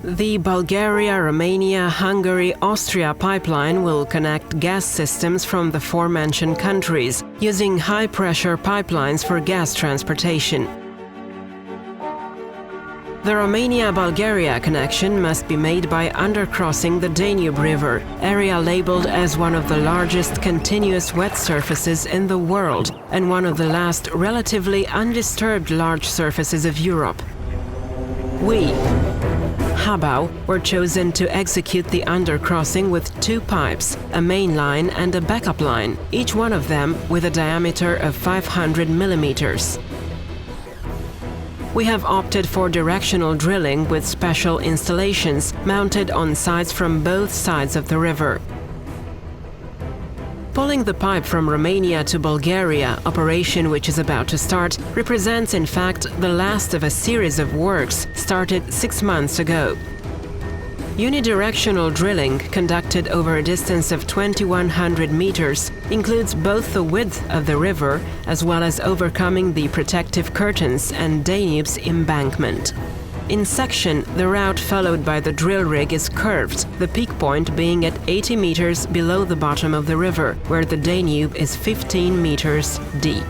The Bulgaria-Romania-Hungary-Austria pipeline will connect gas systems from the aforementioned countries, using high-pressure pipelines for gas transportation. The Romania-Bulgaria connection must be made by undercrossing the Danube River, area labeled as one of the largest continuous wet surfaces in the world and one of the last relatively undisturbed large surfaces of Europe. We, HABAU, were chosen to execute the undercrossing with two pipes, a main line and a backup line, each one of them with a diameter of 500 millimeters. We have opted for directional drilling with special installations mounted on sites from both sides of the river. Pulling the pipe from Romania to Bulgaria, operation which is about to start, represents in fact the last of a series of works started 6 months ago. Unidirectional drilling, conducted over a distance of 2,100 meters, includes both the width of the river as well as overcoming the protective curtains and Danube's embankment. In section, the route followed by the drill rig is curved, the peak point being at 80 meters below the bottom of the river, where the Danube is 15 meters deep.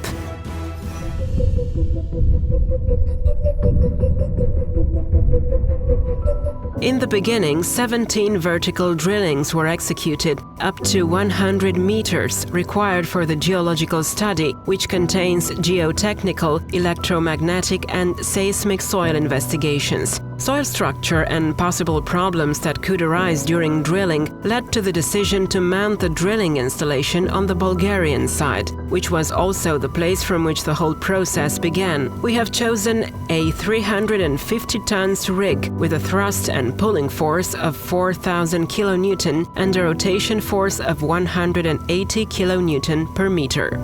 In the beginning, 17 vertical drillings were executed, up to 100 meters, required for the geological study, which contains geotechnical, electromagnetic and seismic soil investigations. Soil structure and possible problems that could arise during drilling led to the decision to mount the drilling installation on the Bulgarian side, which was also the place from which the whole process began. We have chosen a 350 tons rig with a thrust and pulling force of 4,000 kilonewton and a rotation force of 180 kilonewton per meter.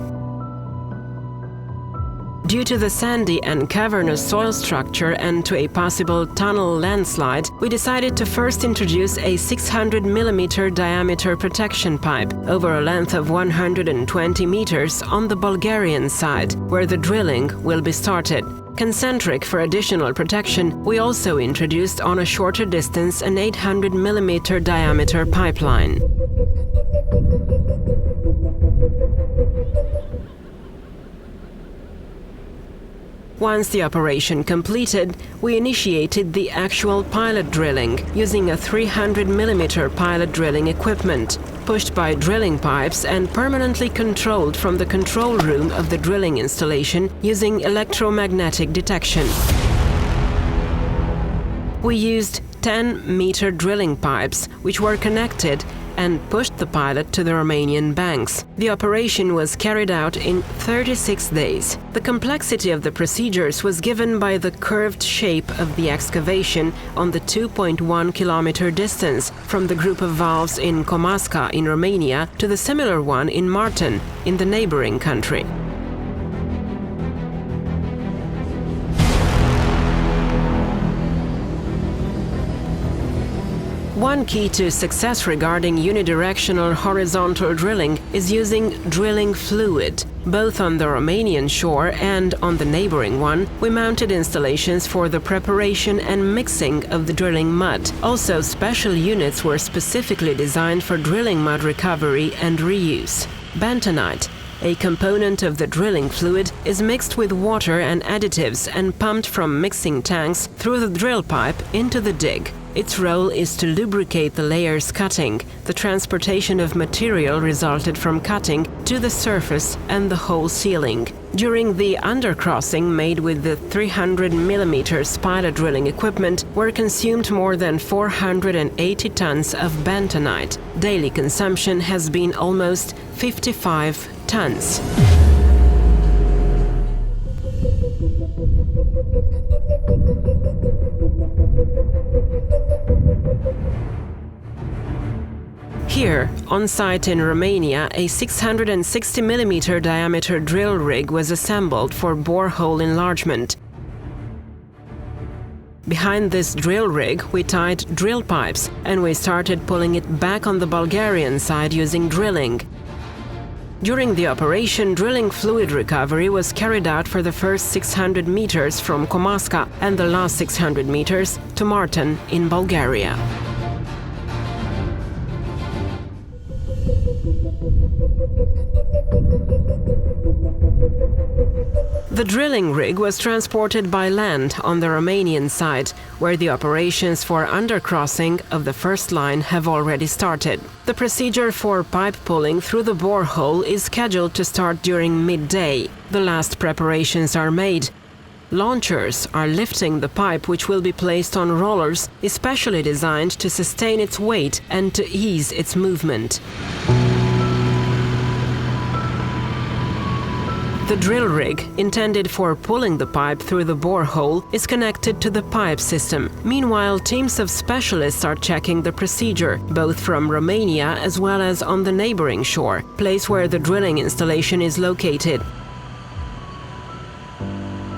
Due to the sandy and cavernous soil structure and to a possible tunnel landslide, we decided to first introduce a 600 mm diameter protection pipe over a length of 120 meters on the Bulgarian side, where the drilling will be started. Concentric for additional protection, we also introduced on a shorter distance an 800 mm diameter pipeline. Once the operation completed, we initiated the actual pilot drilling using a 300 mm pilot drilling equipment, pushed by drilling pipes and permanently controlled from the control room of the drilling installation using electromagnetic detection. We used 10-meter drilling pipes, which were connected and pushed the pilot to the Romanian banks. The operation was carried out in 36 days. The complexity of the procedures was given by the curved shape of the excavation on the 2.1-kilometer distance from the group of valves in Comasca in Romania to the similar one in Martin, in the neighboring country. One key to success regarding unidirectional horizontal drilling is using drilling fluid. Both on the Romanian shore and on the neighboring one, we mounted installations for the preparation and mixing of the drilling mud. Also, special units were specifically designed for drilling mud recovery and reuse. Bentonite, a component of the drilling fluid, is mixed with water and additives and pumped from mixing tanks through the drill pipe into the dig. Its role is to lubricate the layers cutting. The transportation of material resulted from cutting to the surface and the whole sealing. During the undercrossing made with the 300 mm pilot drilling equipment were consumed more than 480 tons of bentonite. Daily consumption has been almost 55 tons. Here, on site in Romania, a 660 mm diameter drill rig was assembled for borehole enlargement. Behind this drill rig, we tied drill pipes and we started pulling it back on the Bulgarian side using drilling. During the operation, drilling fluid recovery was carried out for the first 600 meters from Komaska and the last 600 meters to Martin in Bulgaria. The drilling rig was transported by land on the Romanian side, where the operations for undercrossing of the first line have already started. The procedure for pipe pulling through the borehole is scheduled to start during midday. The last preparations are made. Launchers are lifting the pipe, which will be placed on rollers, especially designed to sustain its weight and to ease its movement. The drill rig, intended for pulling the pipe through the borehole, is connected to the pipe system. Meanwhile, teams of specialists are checking the procedure, both from Romania as well as on the neighboring shore, place where the drilling installation is located.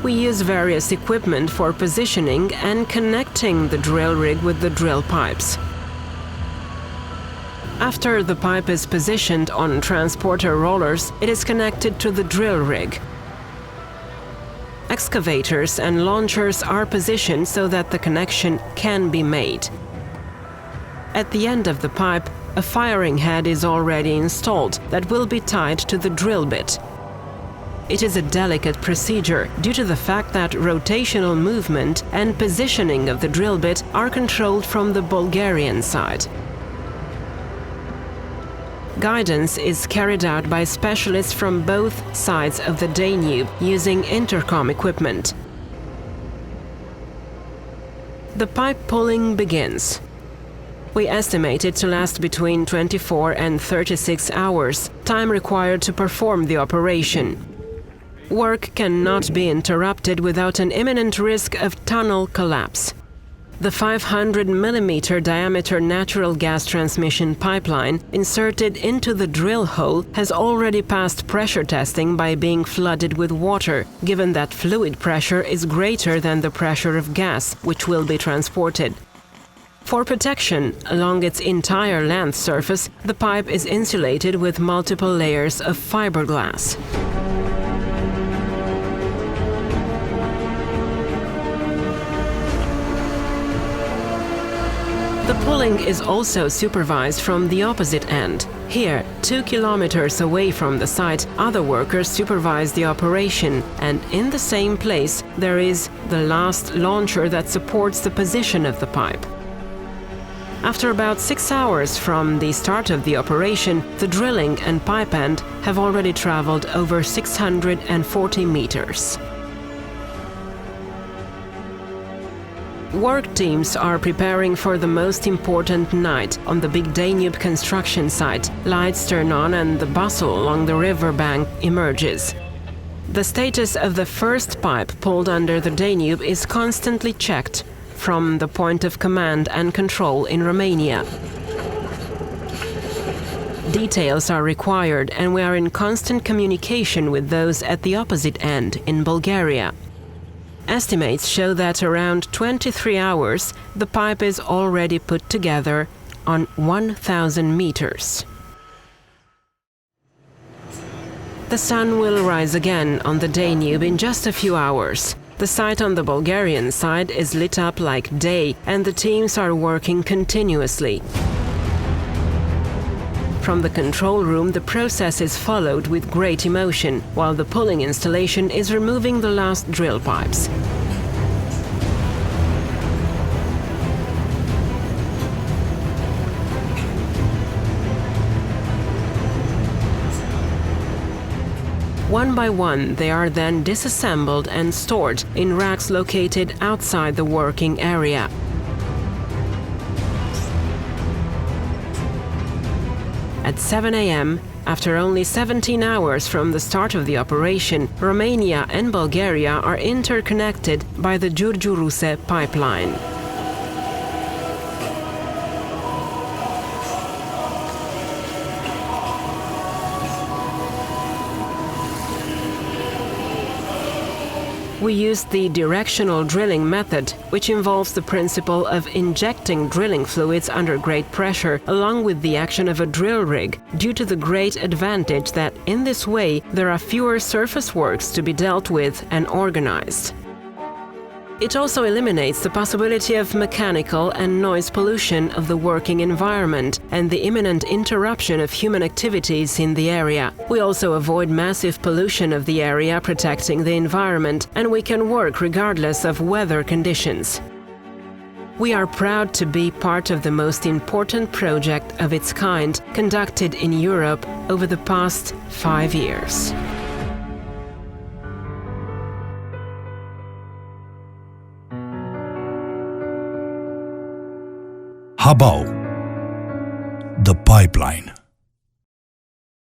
We use various equipment for positioning and connecting the drill rig with the drill pipes. After the pipe is positioned on transporter rollers, it is connected to the drill rig. Excavators and launchers are positioned so that the connection can be made. At the end of the pipe, a firing head is already installed that will be tied to the drill bit. It is a delicate procedure due to the fact that rotational movement and positioning of the drill bit are controlled from the Bulgarian side. Guidance is carried out by specialists from both sides of the Danube using intercom equipment. The pipe pulling begins. We estimate it to last between 24 and 36 hours, time required to perform the operation. Work cannot be interrupted without an imminent risk of tunnel collapse. The 500 mm diameter natural gas transmission pipeline inserted into the drill hole has already passed pressure testing by being flooded with water, given that fluid pressure is greater than the pressure of gas, which will be transported. For protection along its entire length surface, the pipe is insulated with multiple layers of fiberglass. The pulling is also supervised from the opposite end. Here, 2 kilometers away from the site, other workers supervise the operation, and in the same place there is the last launcher that supports the position of the pipe. After about 6 hours from the start of the operation, the drilling and pipe end have already traveled over 640 meters. Work teams are preparing for the most important night on the big Danube construction site. Lights turn on and the bustle along the riverbank emerges. The status of the first pipe pulled under the Danube is constantly checked from the point of command and control in Romania. Details are required, and we are in constant communication with those at the opposite end in Bulgaria. Estimates show that around 23 hours, the pipe is already put together on 1,000 meters. The sun will rise again on the Danube in just a few hours. The site on the Bulgarian side is lit up like day, and the teams are working continuously. From the control room, the process is followed with great emotion, while the pulling installation is removing the last drill pipes. One by one, they are then disassembled and stored in racks located outside the working area. At 7 a.m., after only 17 hours from the start of the operation, Romania and Bulgaria are interconnected by the Giurgiu-Ruse pipeline. We used the directional drilling method, which involves the principle of injecting drilling fluids under great pressure along with the action of a drill rig, due to the great advantage that in this way there are fewer surface works to be dealt with and organized. It also eliminates the possibility of mechanical and noise pollution of the working environment and the imminent interruption of human activities in the area. We also avoid massive pollution of the area, protecting the environment, and we can work regardless of weather conditions. We are proud to be part of the most important project of its kind conducted in Europe over the past 5 years. HABAU, the pipeline.